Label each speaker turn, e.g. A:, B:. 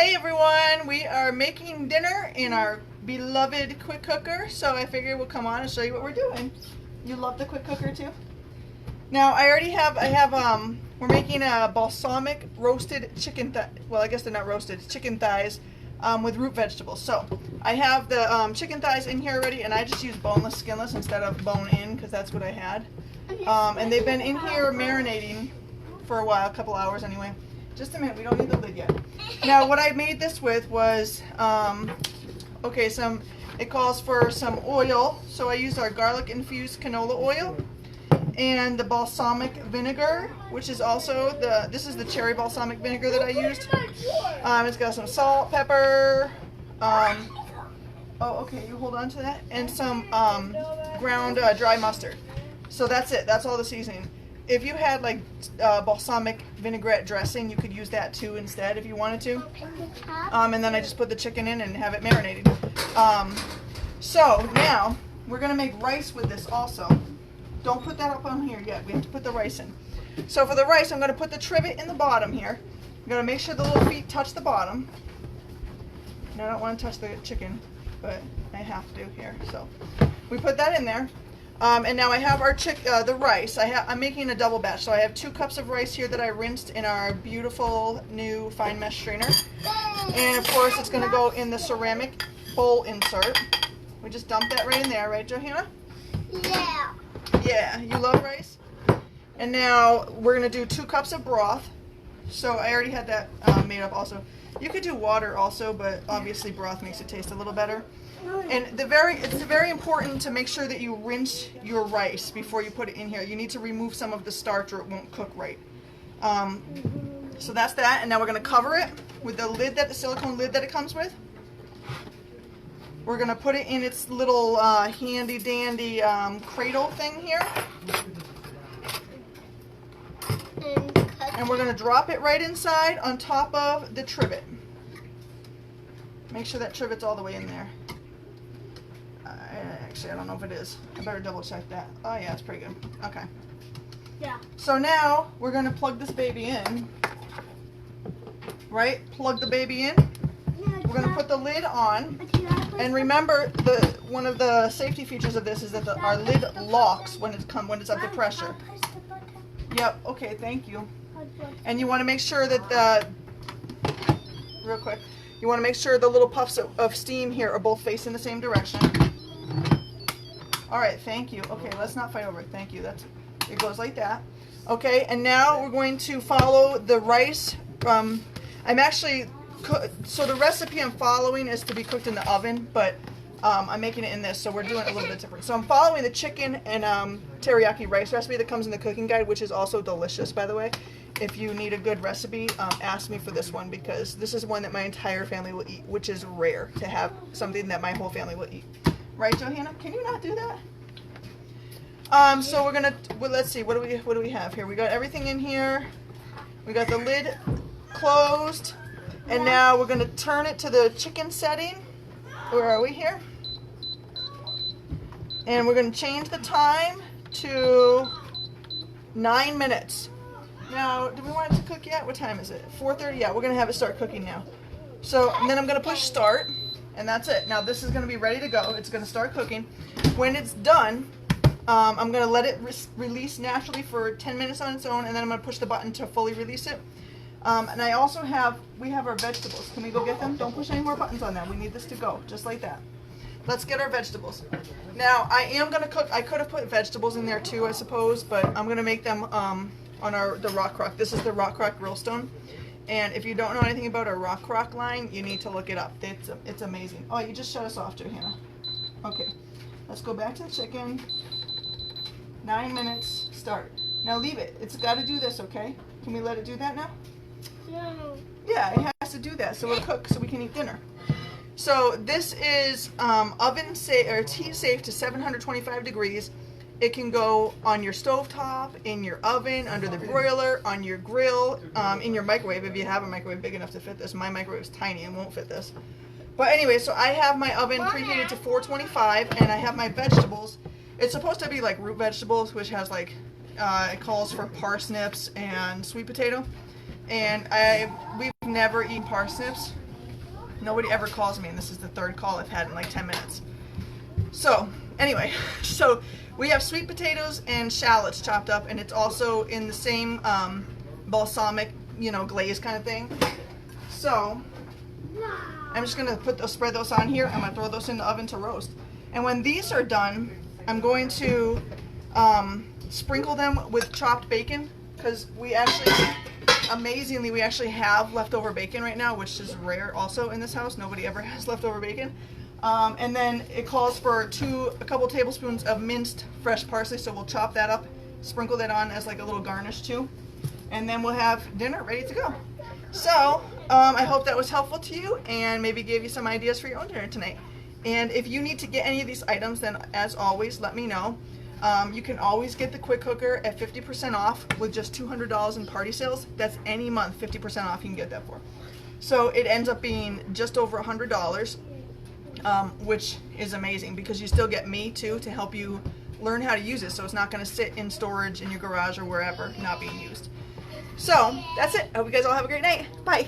A: Hey everyone, we are making dinner in our beloved quick cooker, so I figured we'll come on and show you what we're doing. You love the quick cooker too? Now we're making a balsamic roasted chicken well, I guess they're not roasted, chicken thighs with root vegetables. So I have the chicken thighs in here already, and I just use boneless, skinless instead of bone in because that's what I had. And they've been in here marinating for a while, a couple hours anyway. Just a minute, we don't need the lid yet. Now what I made this with was, it calls for some oil. So I used our garlic infused canola oil and the balsamic vinegar, which is also this is the cherry balsamic vinegar that I used. It's got some salt, pepper, you hold on to that, and some ground dry mustard. So that's it, that's all the seasoning. If you had like balsamic vinaigrette dressing, you could use that too instead if you wanted to. And then I just put the chicken in and have it marinating. So now we're going to make rice with this also. Don't put that up on here yet. We have to put the rice in. So for the rice, I'm going to put the trivet in the bottom here. I'm going to make sure the little feet touch the bottom. And I don't want to touch the chicken, but I have to here. So we put that in there. And now I have our the rice. I'm making a double batch, so I have 2 cups of rice here that I rinsed in our beautiful new fine mesh strainer. And of course, it's going to go in the ceramic bowl insert. We just dump that right in there, right, Johanna?
B: Yeah.
A: Yeah, you love rice? And now we're going to do 2 cups of broth. So I already had that made up also. You could do water also, but obviously broth makes it taste a little better. And it's very important to make sure that you rinse your rice before you put it in here. You need to remove some of the starch or it won't cook right. So that's that. And now we're going to cover it with the lid, the silicone lid that it comes with. We're going to put it in its little handy dandy cradle thing here. And we're going to drop it right inside on top of the trivet. Make sure that trivet's all the way in there. Actually, I don't know if it is. I better double check that. Oh yeah, it's pretty good. Okay.
B: Yeah.
A: So now we're going to plug this baby in. Right? Plug the baby in. We're going to put the lid on. And remember, one of the safety features of this is that our lid locks when it's up to pressure. Yep. Okay. Thank you. And you want to make sure that real quick, you want to make sure the little puffs of steam here are both facing the same direction. All right, thank you. Okay, let's not fight over it. Thank you. It goes like that. Okay, and now we're going to follow the rice. So the recipe I'm following is to be cooked in the oven, but I'm making it in this, so we're doing it a little bit different. So I'm following the chicken and teriyaki rice recipe that comes in the cooking guide, which is also delicious, by the way. If you need a good recipe, ask me for this one, because this is one that my entire family will eat, which is rare to have something that my whole family will eat. Right, Johanna? Can you not do that? So we're gonna, let's see, what do we have here? We got everything in here. We got the lid closed, and now we're gonna turn it to the chicken setting. Where are we here? And we're gonna change the time to 9 minutes. Now, do we want it to cook yet? What time is it? 4:30? Yeah, we're gonna have it start cooking now. So, and then I'm gonna push start. And that's it. Now this is going to be ready to go. It's going to start cooking. When it's done, I'm going to let it release naturally for 10 minutes on its own, and then I'm going to push the button to fully release it. And I also we have our vegetables. Can we go get them? Don't push any more buttons on that. We need this to go, just like that. Let's get our vegetables. Now I am going to cook. I could have put vegetables in there too, I suppose, but I'm going to make them on the rock crock. This is the rock crock grill stone. And if you don't know anything about our rock crock line, you need to look it up. It's amazing. Oh, you just shut us off, Johanna. Okay, let's go back to the chicken. 9 minutes, start. Now leave it. It's got to do this, okay? Can we let it do that now?
B: No.
A: Yeah, it has to do that so it'll cook so we can eat dinner. So this is oven safe or heat safe to 725 degrees. It can go on your stovetop, in your oven, under the broiler, on your grill, in your microwave if you have a microwave big enough to fit this. My microwave is tiny and won't fit this. But anyway, so I have my oven preheated to 425, and I have my vegetables. It's supposed to be like root vegetables, which has like, it calls for parsnips and sweet potato. And we've never eaten parsnips. Nobody ever calls me, and this is the third call I've had in like 10 minutes. So, anyway, so we have sweet potatoes and shallots chopped up, and it's also in the same balsamic, glaze kind of thing. So, I'm just gonna spread those on here. I'm gonna throw those in the oven to roast. And when these are done, I'm going to sprinkle them with chopped bacon, because amazingly, we actually have leftover bacon right now, which is rare also in this house. Nobody ever has leftover bacon. And then it calls for a couple tablespoons of minced fresh parsley, so we'll chop that up, sprinkle that on as like a little garnish too, and then we'll have dinner ready to go. So, I hope that was helpful to you and maybe gave you some ideas for your own dinner tonight. And if you need to get any of these items, then as always, let me know. You can always get the quick cooker at 50% off with just $200 in party sales. That's any month, 50% off you can get that for. So it ends up being just over $100, which is amazing because you still get me too to help you learn how to use it. So it's not going to sit in storage in your garage or wherever not being used. So that's it. I hope you guys all have a great night. Bye.